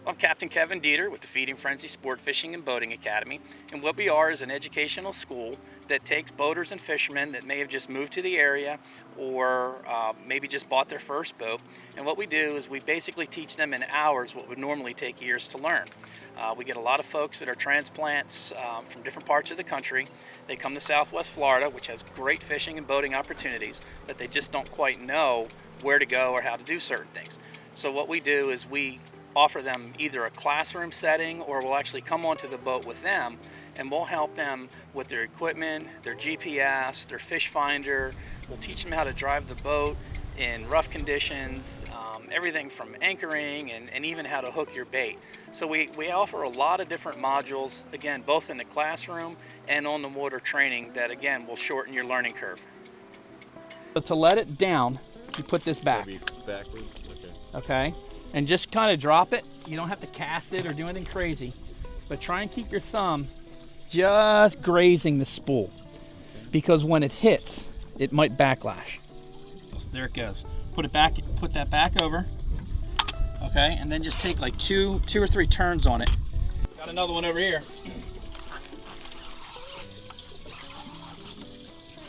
I'm Captain Kevin Dieter with the Feeding Frenzy Sportfishing and Boating Academy, and what we are is an educational school that takes boaters and fishermen that may have just moved to the area or maybe just bought their first boat, and what we do is we basically teach them in hours what would normally take years to learn. We get a lot of folks that are transplants from different parts of the country. They come to Southwest Florida, which has great fishing and boating opportunities, but they just don't quite know where to go or how to do certain things. So what we do is we offer them either a classroom setting, or we'll actually come onto the boat with them and we'll help them with their equipment, their GPS, their fish finder. We'll teach them how to drive the boat in rough conditions, everything from anchoring and even how to hook your bait. So we offer a lot of different modules, again, both in the classroom and on the water training that, again, will shorten your learning curve. So to let it down, you put this back. Maybe backwards, Okay? And just kind of drop it. You don't have to cast it or do anything crazy, but try and keep your thumb just grazing the spool, because when it hits, it might backlash. There it goes. Put it back. Put that back over. Okay, and then just take like two or three turns on it. Got another one over here.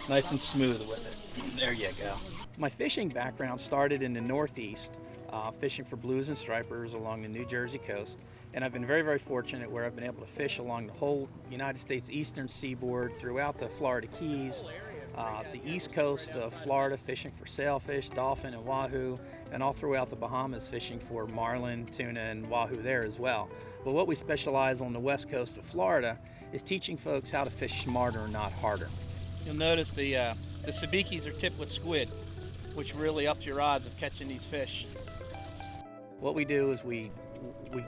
Nice and smooth with it. There you go. My fishing background started in the Northeast. Fishing for blues and stripers along the New Jersey coast, and I've been very, very fortunate where I've been able to fish along the whole United States eastern seaboard, throughout the Florida Keys, the east coast of Florida, fishing for sailfish, dolphin, and wahoo, and all throughout the Bahamas fishing for marlin, tuna, and wahoo there as well. But what we specialize on the west coast of Florida is teaching folks how to fish smarter, not harder. You'll notice the sabikis are tipped with squid, which really ups your odds of catching these fish. What we do is we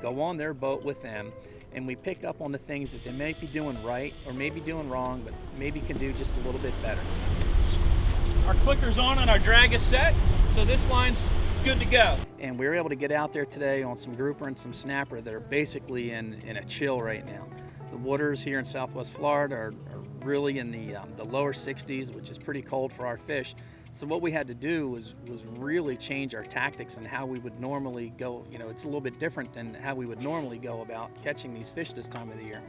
go on their boat with them, and we pick up on the things that they may be doing right or maybe doing wrong, but maybe can do just a little bit better. Our clicker's on and our drag is set, so this line's good to go. And we were able to get out there today on some grouper and some snapper that are basically in a chill right now. The waters here in Southwest Florida are really in the lower 60s, which is pretty cold for our fish. So what we had to do was really change our tactics and how we would normally go. You know, it's a little bit different than how we would normally go about catching these fish this time of the year.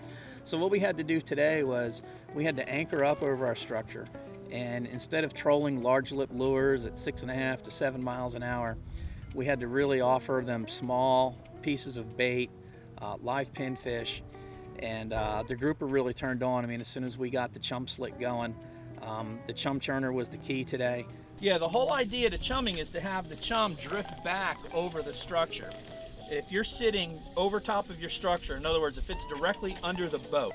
So what we had to do today was we had to anchor up over our structure, and instead of trolling large lip lures at 6.5 to 7 miles an hour, we had to really offer them small pieces of bait, live pinfish, and the grouper really turned on. I mean, as soon as we got the chum slick going, the chum churner was the key today. Yeah, the whole idea to chumming is to have the chum drift back over the structure. If you're sitting over top of your structure, in other words, if it's directly under the boat,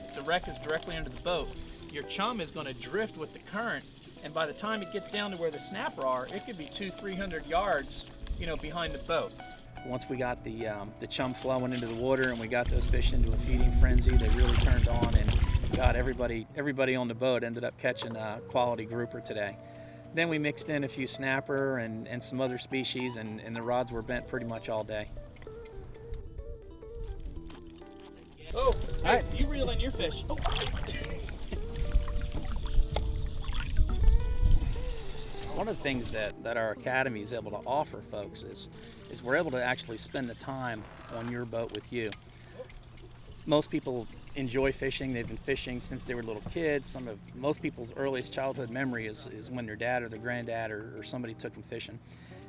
if the wreck is directly under the boat, your chum is going to drift with the current, and by the time it gets down to where the snapper are, it could be 200-300 yards, behind the boat. Once we got the chum flowing into the water and we got those fish into a feeding frenzy, they really turned on, and God, everybody on the boat ended up catching a quality grouper today. Then we mixed in a few snapper and some other species, and the rods were bent pretty much all day. Oh, hey, you reel in your fish. Oh. One of the things that our academy is able to offer folks is we're able to actually spend the time on your boat with you. Most people enjoy fishing. They've been fishing since they were little kids. Most people's earliest childhood memory is when their dad or their granddad or somebody took them fishing.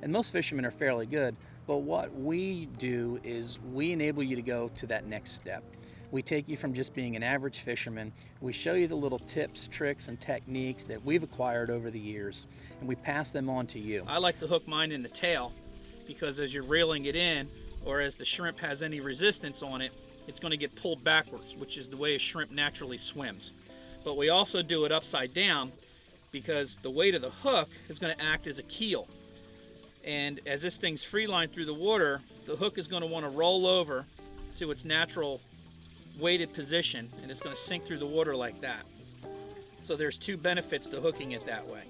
And most fishermen are fairly good, but what we do is we enable you to go to that next step. We take you from just being an average fisherman. We show you the little tips, tricks, and techniques that we've acquired over the years, and we pass them on to you. I like to hook mine in the tail, because as you're reeling it in, or as the shrimp has any resistance on it, it's going to get pulled backwards, which is the way a shrimp naturally swims. But we also do it upside down, because the weight of the hook is going to act as a keel. And as this thing's free line through the water, the hook is going to want to roll over to its natural weighted position, and it's going to sink through the water like that. So there's two benefits to hooking it that way.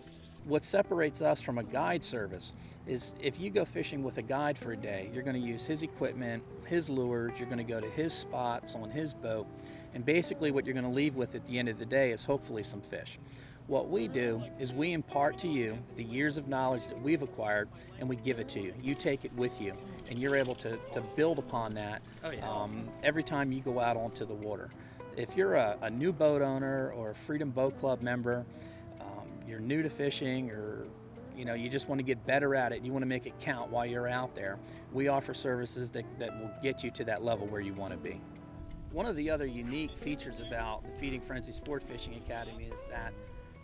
What separates us from a guide service is if you go fishing with a guide for a day, you're going to use his equipment, his lures, you're going to go to his spots on his boat, and basically what you're going to leave with at the end of the day is hopefully some fish. What we do is we impart to you the years of knowledge that we've acquired, and we give it to you. You take it with you, and you're able to build upon that every time you go out onto the water. If you're a new boat owner or a Freedom Boat Club member, you're new to fishing, or you just want to get better at it, and you want to make it count while you're out there, we offer services that will get you to that level where you want to be. One of the other unique features about the Feeding Frenzy Sportfishing Academy is that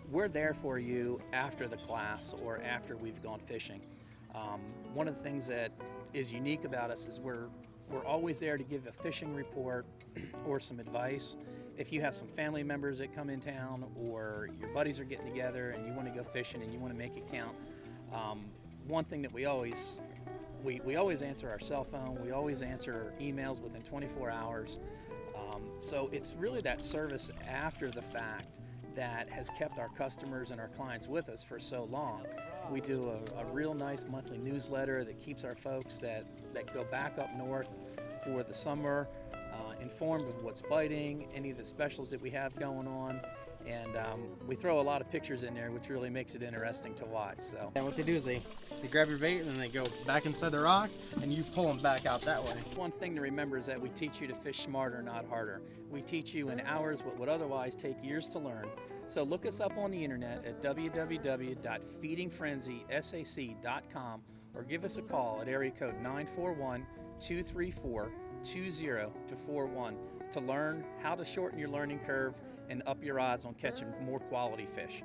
we're there for you after the class or after we've gone fishing. One of the things that is unique about us is we're always there to give a fishing report or some advice. If you have some family members that come in town, or your buddies are getting together and you want to go fishing and you want to make it count, one thing that we always answer our cell phone. We always answer emails within 24 hours. So it's really that service after the fact that has kept our customers and our clients with us for so long. We do a real nice monthly newsletter that keeps our folks that go back up north for the summer informed of what's biting, any of the specials that we have going on, and we throw a lot of pictures in there, which really makes it interesting to watch. So, and what they do is they grab your bait and then they go back inside the rock and you pull them back out that way. One thing to remember is that we teach you to fish smarter, not harder. We teach you in hours what would otherwise take years to learn. So look us up on the internet at www.feedingfrenzysac.com or give us a call at area code 941-234-20-41 to learn how to shorten your learning curve and up your odds on catching more quality fish.